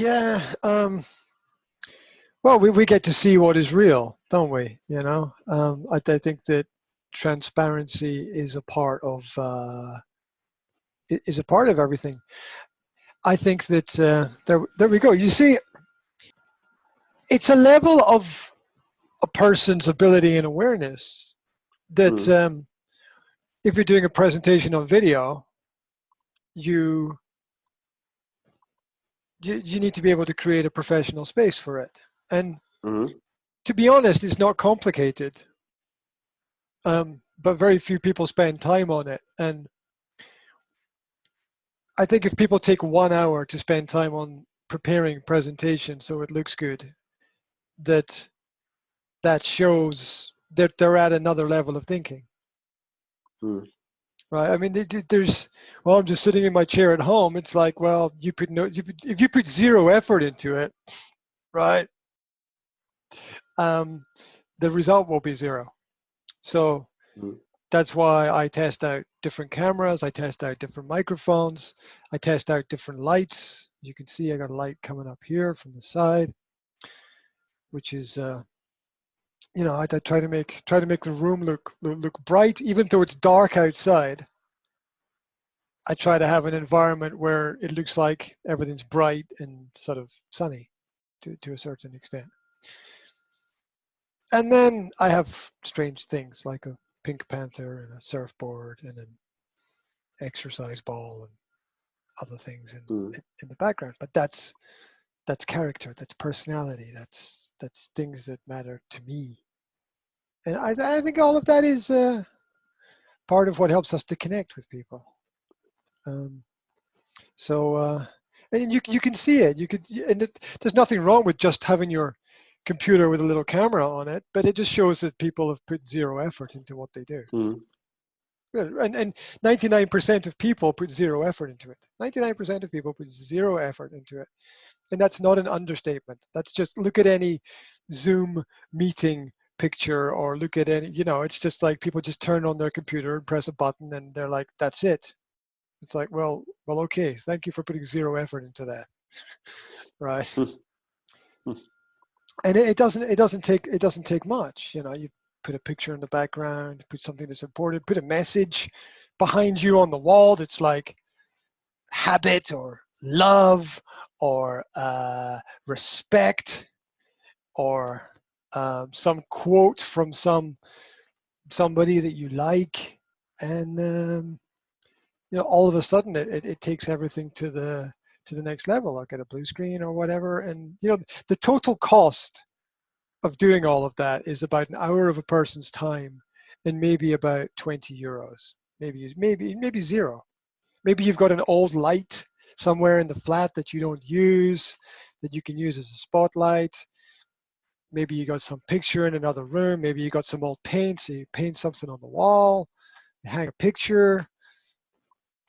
Yeah. Well, we get to see what is real, don't we? You know, I think that transparency is a part of is a part of everything. I think that there we go. You see, it's a level of a person's ability and awareness that if you're doing a presentation on video, you, you need to be able to create a professional space for it. And to be honest, it's not complicated, but very few people spend time on it. And I think if people take 1 hour to spend time on preparing presentation so it looks good, that shows that they're at another level of thinking. Right? I mean, there's, well, I'm just sitting in my chair at home. It's like, well, if you put zero effort into it, right? The result will be zero. So that's why I test out different cameras. I test out different microphones. I test out different lights. You can see I got a light coming up here from the side, which is, you know, I try to make the room look bright, even though it's dark outside. I try to have an environment where it looks like everything's bright and sort of sunny to a certain extent. And then I have strange things like a pink panther and a surfboard and an exercise ball and other things in the background. But that's character, that's personality, that's things that matter to me. And I think all of that is part of what helps us to connect with people. And you can see it. There's nothing wrong with just having your computer with a little camera on it, but it just shows that people have put zero effort into what they do. And 99% of people put zero effort into it. 99% of people put zero effort into it. And that's not an understatement. That's just, look at any Zoom meeting picture, or look at any, you know, it's just like people just turn on their computer and press a button and they're like, that's it. It's like, well, okay, thank you for putting zero effort into that. Right. And it doesn't take much. You know, you put a picture in the background, put something that's important, put a message behind you on the wall that's like habit or love or respect, or some quote from somebody that you like, and you know, all of a sudden it takes everything to the next level. I'll get a blue screen or whatever, and you know, the total cost of doing all of that is about an hour of a person's time, and maybe about 20 euros, maybe zero. Maybe you've got an old light somewhere in the flat that you don't use, that you can use as a spotlight. Maybe you got some picture in another room. Maybe you got some old paint, so you paint something on the wall, you hang a picture.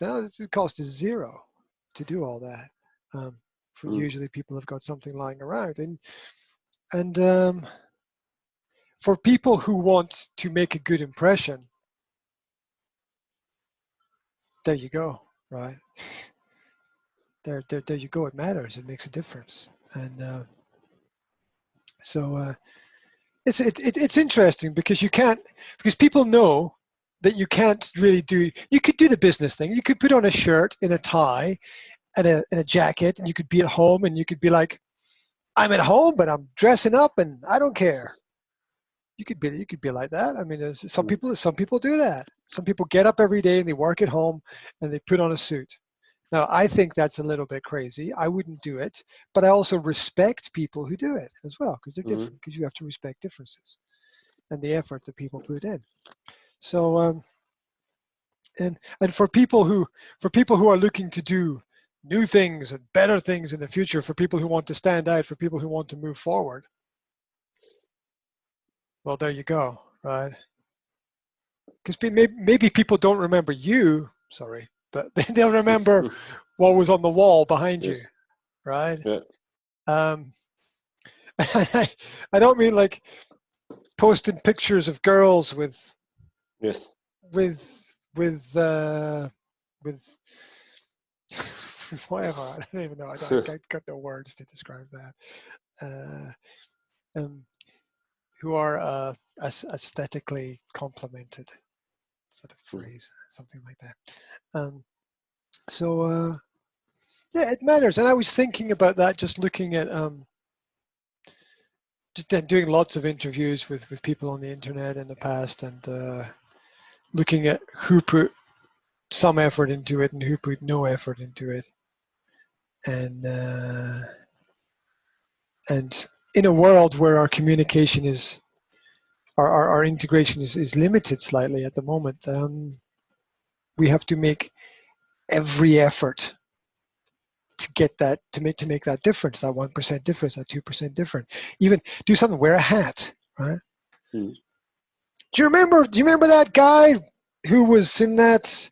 Now the cost is zero to do all that. Usually people have got something lying around, and for people who want to make a good impression, there you go, right? There you go. It matters. It makes a difference, and so it's interesting because because people know that you can't really do. You could do the business thing. You could put on a shirt and a tie and a jacket, and you could be at home, and you could be like, I'm at home, but I'm dressing up, and I don't care. You could be like that. I mean, some people do that. Some people get up every day and they work at home and they put on a suit. Now, I think that's a little bit crazy. I wouldn't do it, but I also respect people who do it as well, because they're different, because you have to respect differences and the effort that people put in. So, and for people who are looking to do new things and better things in the future, for people who want to stand out, for people who want to move forward, well, there you go, right? Because maybe people don't remember you, sorry, but they'll remember what was on the wall behind you, right? Yeah. I don't mean like posting pictures of girls with whatever. I don't even know. I got no words to describe that. Who are aesthetically complemented, sort of phrase, something like that. So yeah, it matters. And I was thinking about that, just looking at just doing lots of interviews with people on the internet in the past, and looking at who put some effort into it and who put no effort into it, and in a world where our communication is, our integration is limited slightly at the moment, we have to make every effort to get that, to make that difference, that 1% difference, that 2% difference. Even do something, wear a hat, right? Mm. Do you remember that guy who was in that?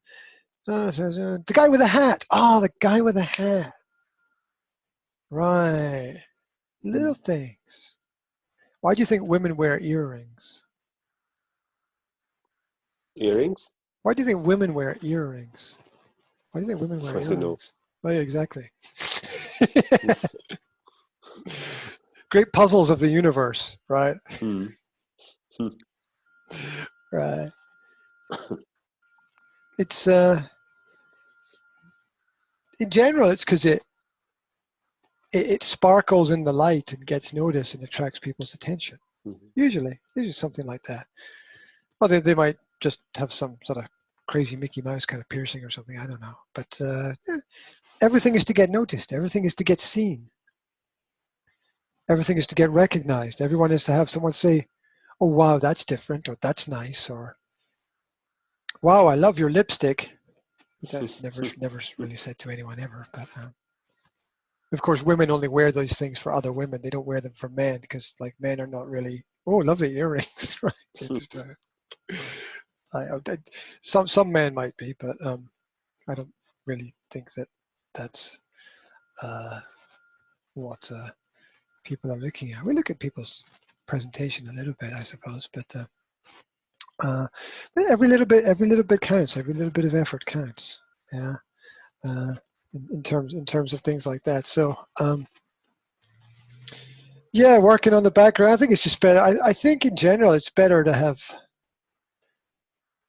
The guy with a hat. Oh, the guy with a hat. Right. Little things. Why do you think women wear earrings? Earrings? Why do you think women wear earrings? Why do you think women wear I don't know. earrings? Oh, yeah, exactly. Great puzzles of the universe, right? Mm. Right. It's in general, it's because it sparkles in the light and gets noticed and attracts people's attention. Mm-hmm. Usually something like that. Well, they might just have some sort of crazy Mickey Mouse kind of piercing or something. I don't know. But everything is to get noticed. Everything is to get seen. Everything is to get recognized. Everyone is to have someone say, "Oh, wow, that's different," or "That's nice," or "Wow, I love your lipstick." That never really said to anyone ever. But of course, women only wear those things for other women. They don't wear them for men because, like, men are not really, "Oh, lovely earrings," right? Just, some men might be, but I don't really think that's what people are looking at. We look at people's presentation a little bit, I suppose, but every little bit counts. Every little bit of effort counts. Yeah, in terms of things like that. So yeah, working on the background. I think it's just better. I think in general, it's better to have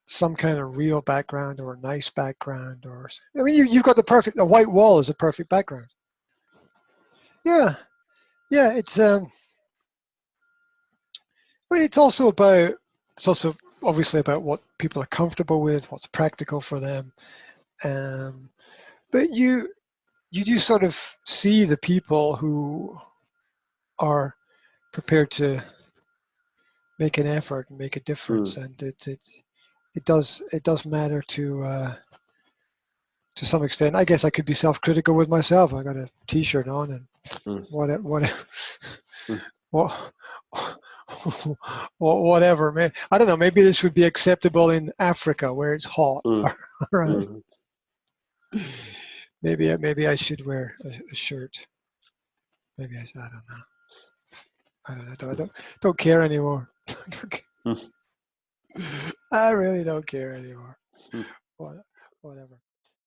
some kind of real background or a nice background, or I mean, you've got the white wall is a perfect background. Yeah, it's well, it's also obviously about what people are comfortable with, what's practical for them, but you do sort of see the people who are prepared to make an effort and make a difference, and it does matter to some extent. I guess I could be self-critical with myself. I got a T-shirt on, and whatever, man. I don't know. Maybe this would be acceptable in Africa where it's hot. Right? Maybe I should wear a shirt. Maybe I don't know. I don't know. I don't care anymore. I really don't care anymore. Whatever.